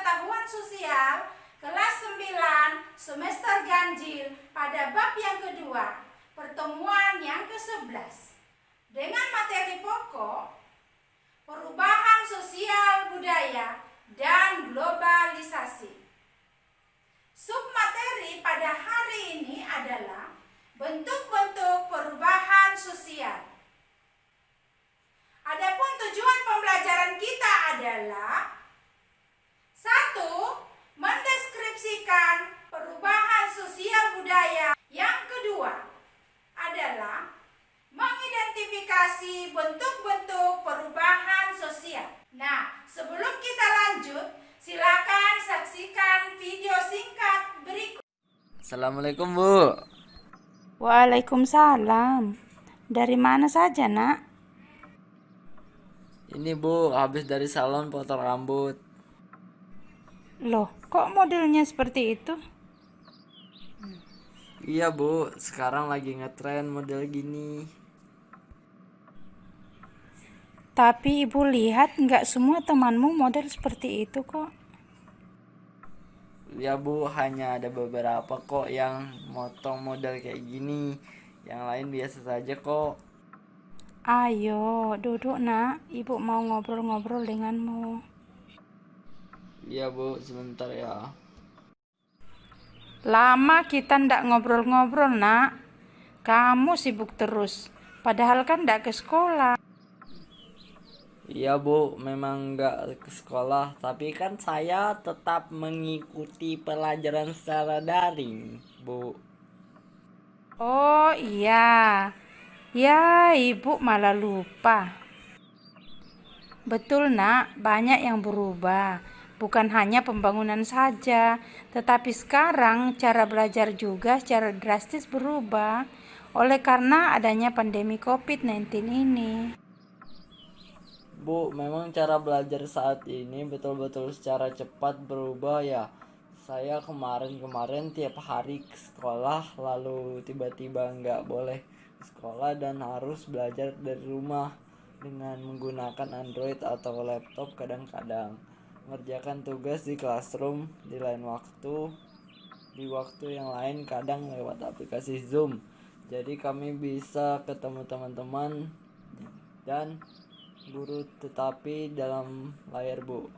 Pengetahuan Sosial kelas 9 semester ganjil pada bab yang kedua, pertemuan yang ke-11 dengan materi pokok perubahan sosial budaya dan globalisasi. Submateri pada hari ini adalah bentuk-bentuk perubahan sosial. Adapun tujuan pembelajaran kita adalah 1. Mendeskripsikan perubahan sosial budaya. Yang kedua adalah mengidentifikasi bentuk-bentuk perubahan sosial. Nah, sebelum kita lanjut, silakan saksikan video singkat berikut. Assalamualaikum, Bu. Waalaikumsalam. Dari mana saja, Nak? Ini, Bu, habis dari salon potong rambut. Loh, kok modelnya seperti itu? Iya, Bu, sekarang lagi ngetren model gini. Tapi Ibu lihat nggak semua temanmu model seperti itu kok. Ya, Bu, hanya ada beberapa kok yang motong model kayak gini. Yang lain biasa saja kok. Ayo, duduk, Nak. Ibu mau ngobrol-ngobrol denganmu. Iya, Bu, sebentar ya. Lama kita ndak ngobrol-ngobrol, Nak. Kamu sibuk terus. Padahal kan ndak ke sekolah. Iya, Bu, memang nggak ke sekolah, tapi kan saya tetap mengikuti pelajaran secara daring, Bu. Oh iya. Ya, Ibu malah lupa. Betul, Nak, banyak yang berubah. Bukan hanya pembangunan saja, tetapi sekarang cara belajar juga secara drastis berubah oleh karena adanya pandemi COVID-19 ini. Bu, memang cara belajar saat ini betul-betul secara cepat berubah ya. Saya kemarin tiap hari ke sekolah, lalu tiba-tiba nggak boleh ke sekolah dan harus belajar dari rumah dengan menggunakan Android atau laptop kadang-kadang. Mengerjakan tugas di classroom di lain waktu, di waktu yang lain kadang lewat aplikasi Zoom. Jadi kami bisa ketemu teman-teman dan guru tetapi dalam layar, Bu.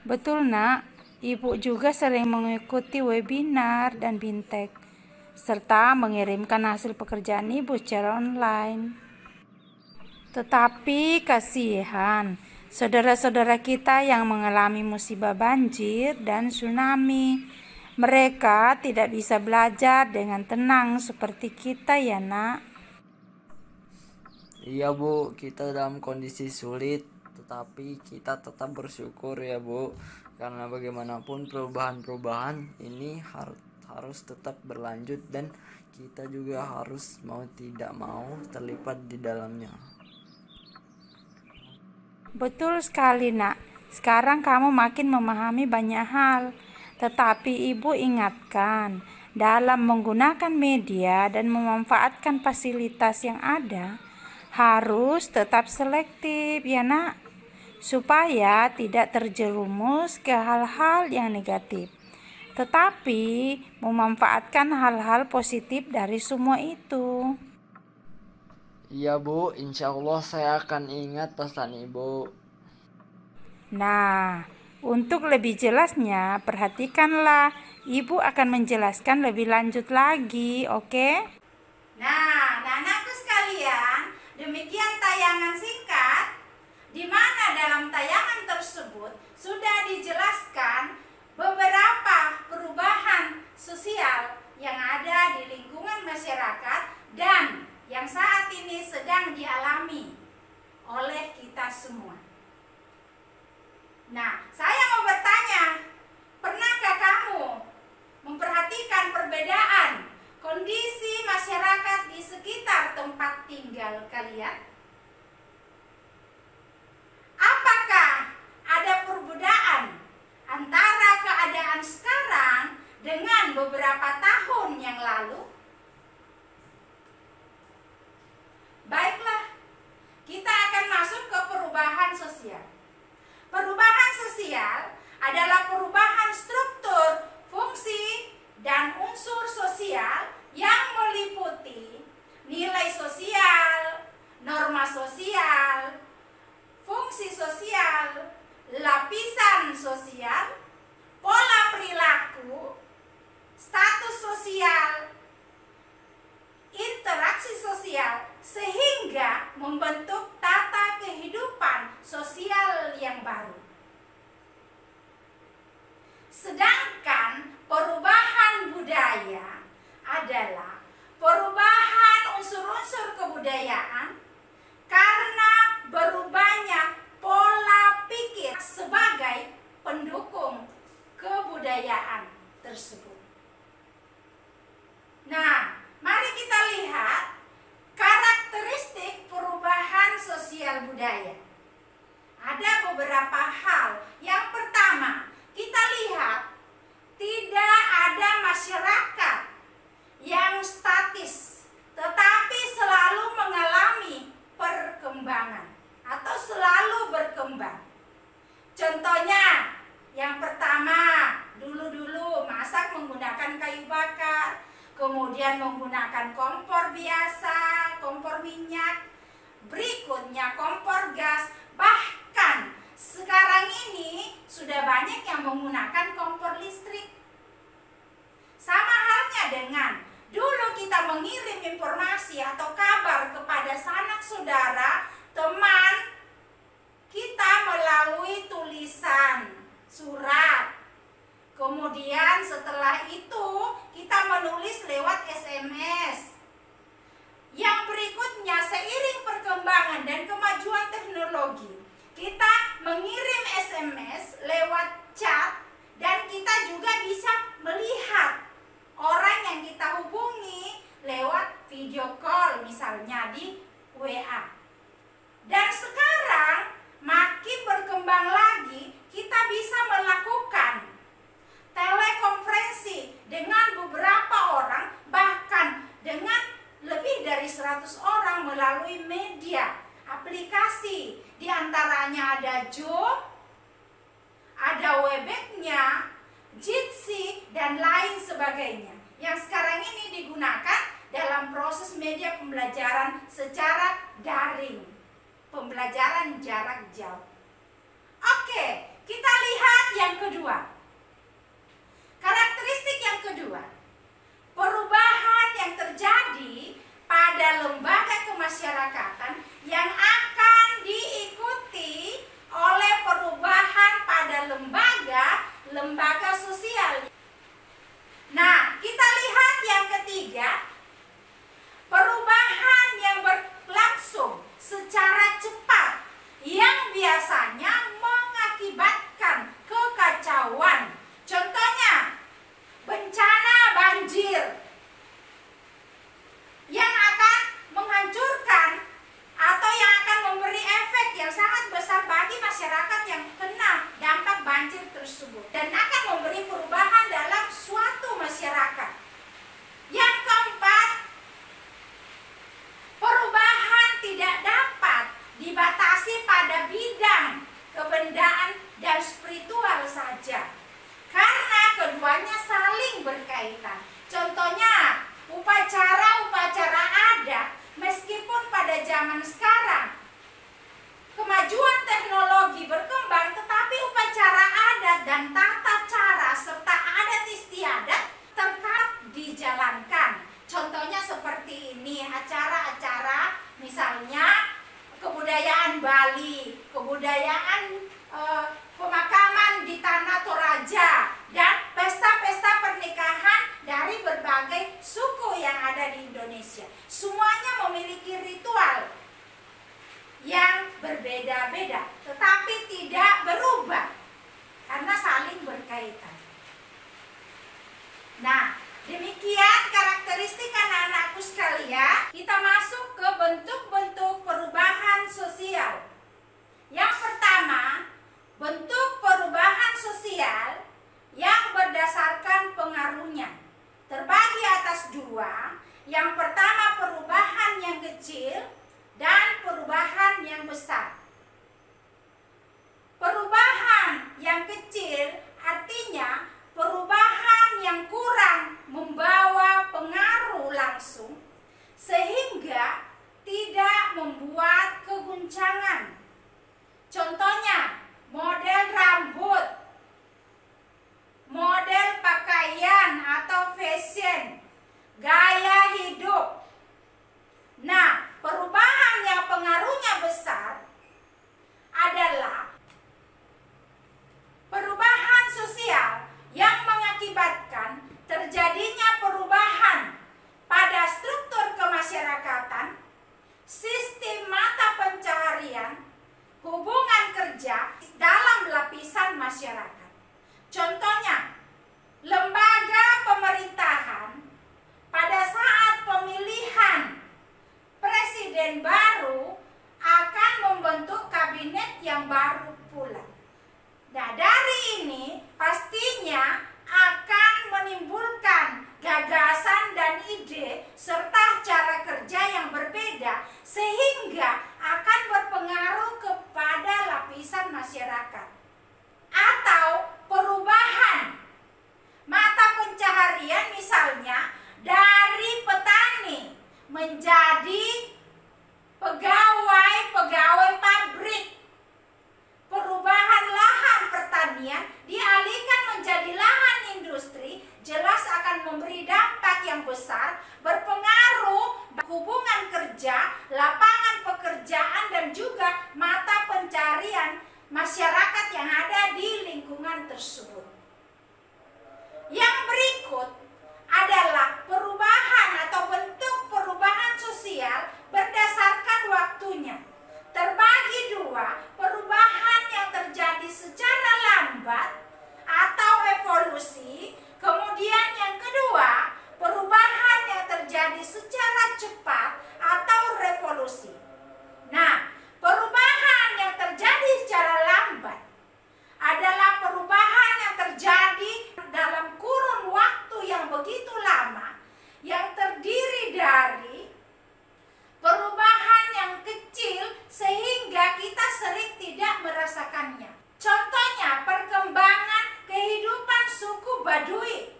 Betul, Nak. Ibu juga sering mengikuti webinar dan bintek, serta mengirimkan hasil pekerjaan Ibu secara online. Tetapi kasihan saudara-saudara kita yang mengalami musibah banjir dan tsunami. Mereka tidak bisa belajar dengan tenang seperti kita ya, Nak. Iya, Bu, kita dalam kondisi sulit, tetapi kita tetap bersyukur ya, Bu, karena bagaimanapun perubahan-perubahan ini harus tetap berlanjut dan kita juga harus mau tidak mau terlibat di dalamnya. Betul sekali, Nak. Sekarang kamu makin memahami banyak hal. Tetapi Ibu ingatkan, dalam menggunakan media dan memanfaatkan fasilitas yang ada, harus tetap selektif ya, Nak, supaya tidak terjerumus ke hal-hal yang negatif. Tetapi memanfaatkan hal-hal positif dari semua itu. Iya, Bu, insya Allah saya akan ingat pesan Ibu. Nah, untuk lebih jelasnya, perhatikanlah. Ibu akan menjelaskan lebih lanjut lagi, oke? Nah, anak-anakku sekalian, demikian tayangan singkat di mana dalam tayangan tersebut sudah dijelaskan beberapa perubahan sosial yang ada di lingkungan masyarakat dan yang saat ini sedang dialami oleh kita semua. Nah, saya mau bertanya, pernahkah kamu memperhatikan perbedaan kondisi masyarakat di sekitar tempat tinggal kalian? Apakah ada perbedaan antara keadaan sekarang dengan beberapa tahun yang lalu? Baiklah, kita akan masuk ke perubahan sosial. Perubahan sosial sosial adalah perubahan struktur, fungsi, dan unsur sosial yang meliputi nilai sosial, norma sosial, fungsi sosial, lapisan sosial, pola perilaku, status sosial, interaksi sosial, sehingga membentuk tata kehidupan sosial yang baru. Sedangkan perubahan budaya adalah perubahan unsur-unsur kebudayaan karena berubahnya pola pikir sebagai pendukung kebudayaan tersebut. Nah, mari kita lihat karakteristik perubahan sosial budaya. Ada beberapa hal. Yang pertama, kita lihat tidak ada masyarakat yang statis, tetapi selalu mengalami perkembangan atau selalu berkembang. Contohnya, yang pertama, dulu-dulu masak menggunakan kayu bakar, kemudian menggunakan kompor biasa, kompor minyak, berikutnya kompor gas, bahkan sekarang ini sudah banyak yang menggunakan kompor listrik. Sama halnya dengan dulu kita mengirim informasi atau kabar kepada sanak saudara, teman kita melalui tulisan, surat. Kemudian setelah itu kita menulis lewat SMS. Yang berikutnya, seiring perkembangan dan kemajuan teknologi, kita mengirim SMS lewat chat dan kita juga bisa melihat orang yang kita hubungi lewat video call, misalnya di WA. Dan sekarang makin berkembang lagi, kita bisa melakukan telekonferensi dengan beberapa orang, bahkan dengan lebih dari 100 orang melalui media, aplikasi. Di antaranya ada Zoom, ada Webex-nya, Jitsi, dan lain sebagainya, yang sekarang ini digunakan dalam proses media pembelajaran secara daring, pembelajaran jarak jauh. Oke, kita lihat yang kedua. Karakteristik yang kedua, perubahan yang terjadi pada lembaga kemasyarakatan yang akan diikuti oleh perubahan pada lembaga sosial. Nah, kita lihat yang ketiga, perubahan yang berlangsung secara cepat yang biasanya mengakibatkan kekacauan. Contohnya, bencana banjir yang akan menghancurkan atau yang akan memberi efek yang sangat besar bagi masyarakat yang kena dampak banjir tersebut dan akan memberi perubahan dalam suatu masyarakat. Yang keempat, perubahan tidak dapat dibatasi pada bidang kebendaan dan spiritual saja, karena keduanya saling berkaitan. Contohnya, upacara-upacara adat, meskipun pada zaman sekarang kemajuan teknologi berkembang, tetapi upacara adat dan tata cara serta adat istiadat terkait yang kecil artinya perubahan yang kurang membawa pengaruh langsung sehingga tidak membuat keguncangan. Contohnya, model rambut, model pakaian atau fashion, gaya hidup. Nah, perubahan yang pengaruhnya besar adalah perubahan sosial yang mengakibatkan terjadinya perubahan pada struktur kemasyarakatan, sistem mata pencaharian, hubungan kerja dalam lapisan masyarakat. Contohnya, lembaga pemerintahan pada saat pemilihan presiden baru akan membentuk kabinet yang baru pula. Nah, dari ini pastinya akan menimbulkan gagasan dan ide serta cara kerja yang berbeda sehingga akan berpengaruh kepada lapisan masyarakat. Atau perubahan mata pencaharian misalnya dari petani menjadi pegawai pabrik. Perubahan lahan pertanian dialihkan menjadi lahan industri jelas akan memberi dampak yang besar, berpengaruh hubungan kerja, lapangan pekerjaan dan juga mata pencarian masyarakat yang ada di lingkungan tersebut. Yang berikut adalah perubahan atau bentuk perubahan sosial berdasarkan waktunya. Terbagi dua, perubahan yang terjadi secara lambat atau evolusi, kemudian yang kedua, perubahan yang terjadi secara cepat atau revolusi. Nah, perubahan yang terjadi secara lambat adalah perubahan yang terjadi dalam kurun waktu yang begitu lama, yang terdiri dari perubahan yang kecil sehingga kita sering tidak merasakannya. Contohnya, perkembangan kehidupan suku Baduy,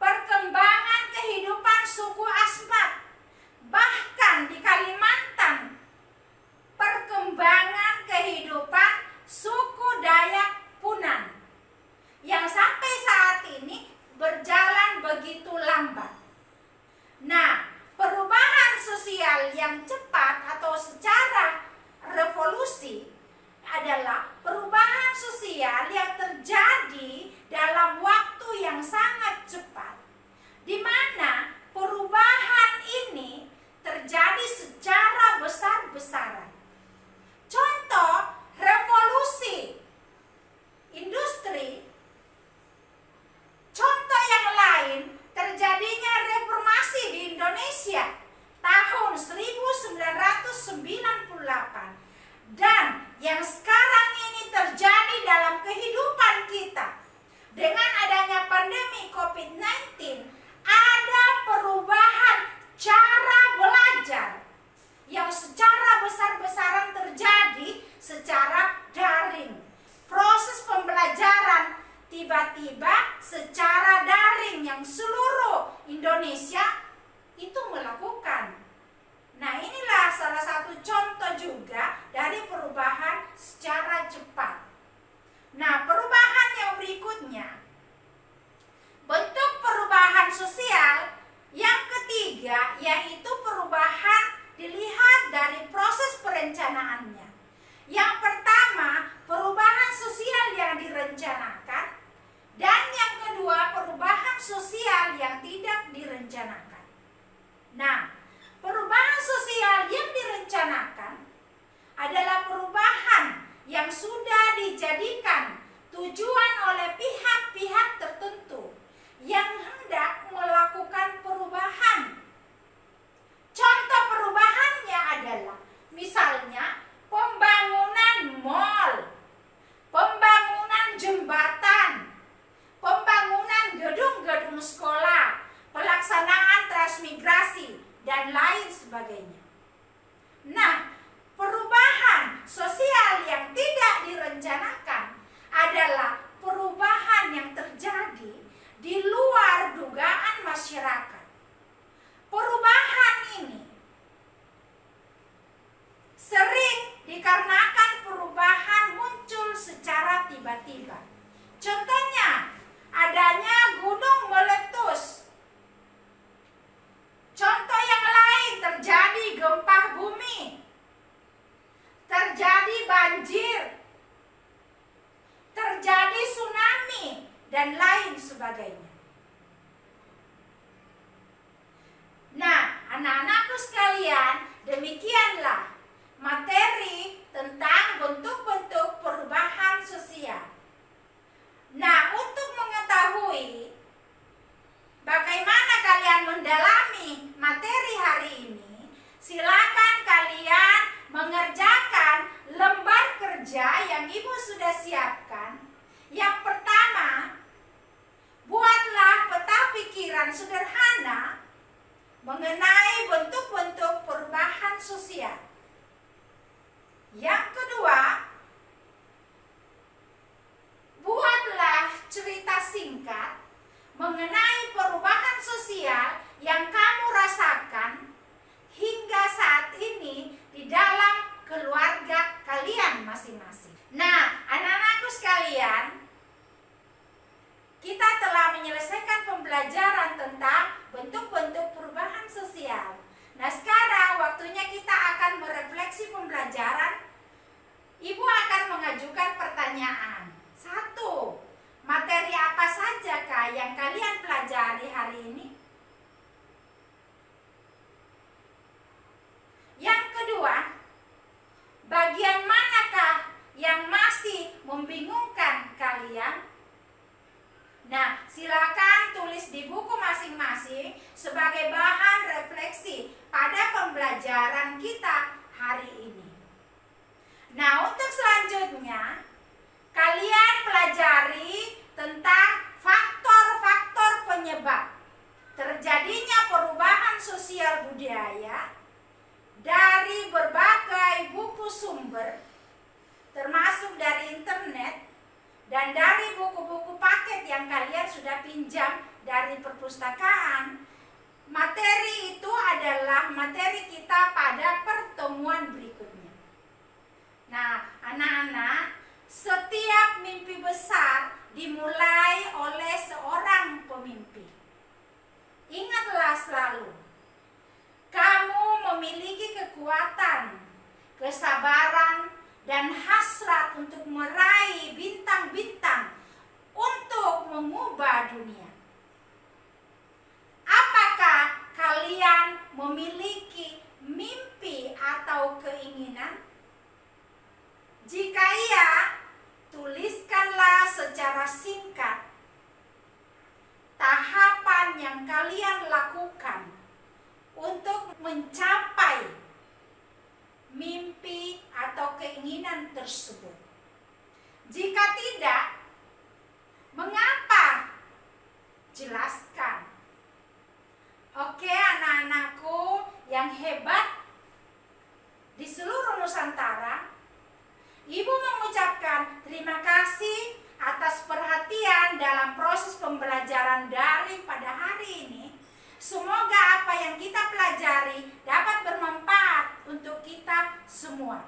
perkembangan kehidupan suku Asmat, bahkan di Kalimantan, perkembangan kehidupan suku Dayak Punan yang sampai saat ini berjalan begitu lambat. Nah, perubahan sosial yang cepat atau secara revolusi adalah perubahan sosial yang terjadi dalam waktu yang sangat cepat, di mana perubahan ini terjadi secara besar-besaran. Contoh revolusi industri. Contoh yang lain, terjadinya reformasi di Indonesia tahun 1998 dan yang sekarang ini terjadi dalam kehidupan kita. Dengan adanya pandemi COVID-19, ada perubahan cara belajar yang secara besar-besaran terjadi secara daring. Proses pembelajaran tiba-tiba secara daring yang seluruh Indonesia itu melakukan. Nah, inilah salah satu contoh juga dari perubahan secara cepat. Nah, perubahan yang berikutnya, bentuk perubahan sosial yang ketiga, yaitu perubahan dilihat dari proses perencanaannya. Yang pertama, perubahan sosial yang direncanakan, dan yang kedua, perubahan sosial yang tidak direncanakan. Nah, perubahan sosial yang direncanakan adalah perubahan yang sudah dijadikan tujuan oleh pihak-pihak tertentu yang hendak melakukan perubahan. Contoh perubahannya adalah misalnya pembangunan mal, pembangunan jembatan, pembangunan gedung-gedung sekolah, pelaksanaan transmigrasi, dan lain sebagainya. Nah, perubahan sosial yang tidak direncanakan dan lain sebagainya. Nah, anak-anakku sekalian, demikianlah materi tentang bentuk-bentuk perubahan sosial. Nah, untuk mengetahui bagaimana kalian mendalami materi hari ini, silakan kalian mengerjakan lembar kerja yang Ibu sudah siapkan. Yang pertama, buatlah peta pikiran sederhana mengenai bentuk-bentuk perubahan sosial. Yang kedua, buatlah cerita singkat mengenai perubahan sosial yang kamu rasakan hingga saat ini di dalam keluarga kalian masing-masing. Nah, anak-anakku sekalian, kita telah menyelesaikan pembelajaran tentang bentuk-bentuk perubahan sosial. Nah, sekarang waktunya kita akan merefleksi pembelajaran. Ibu akan mengajukan pertanyaan. 1. Materi apa sajakah yang kalian pelajari hari ini? Yang kedua, bagian manakah yang masih membingungkan kalian? Nah, silakan tulis di buku masing-masing sebagai bahan refleksi pada pembelajaran kita hari ini. Nah, untuk selanjutnya, kalian pelajari tentang faktor-faktor penyebab terjadinya perubahan sosial budaya dari berbagai buku sumber, termasuk dari internet dan dari buku-buku paket yang kalian sudah pinjam dari perpustakaan. Materi itu adalah materi kita pada pertemuan berikutnya. Nah, anak-anak, setiap mimpi besar dimulai oleh seorang pemimpi. Ingatlah selalu, kamu memiliki kekuatan, kesabaran, dan hasrat untuk meraih bintang-bintang untuk mengubah dunia. Apakah kalian memiliki mimpi atau keinginan? Jika iya, tuliskanlah secara singkat tahapan yang kalian lakukan untuk mencapai mimpi atau keinginan tersebut. Jika tidak, mengapa? Jelaskan. Oke, anak-anakku yang hebat di seluruh Nusantara, Ibu mengucapkan terima kasih atas perhatian dalam proses pembelajaran daring pada hari ini. Semoga apa yang kita pelajari dapat bermanfaat untuk kita semua.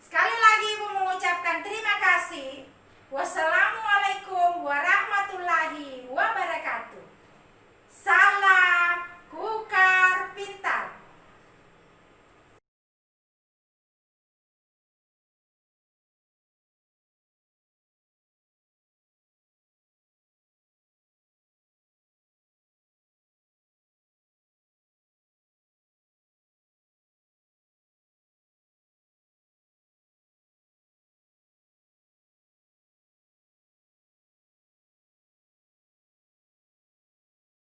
Sekali lagi Ibu mengucapkan terima kasih. Wassalamualaikum warahmatullahi wabarakatuh. Salam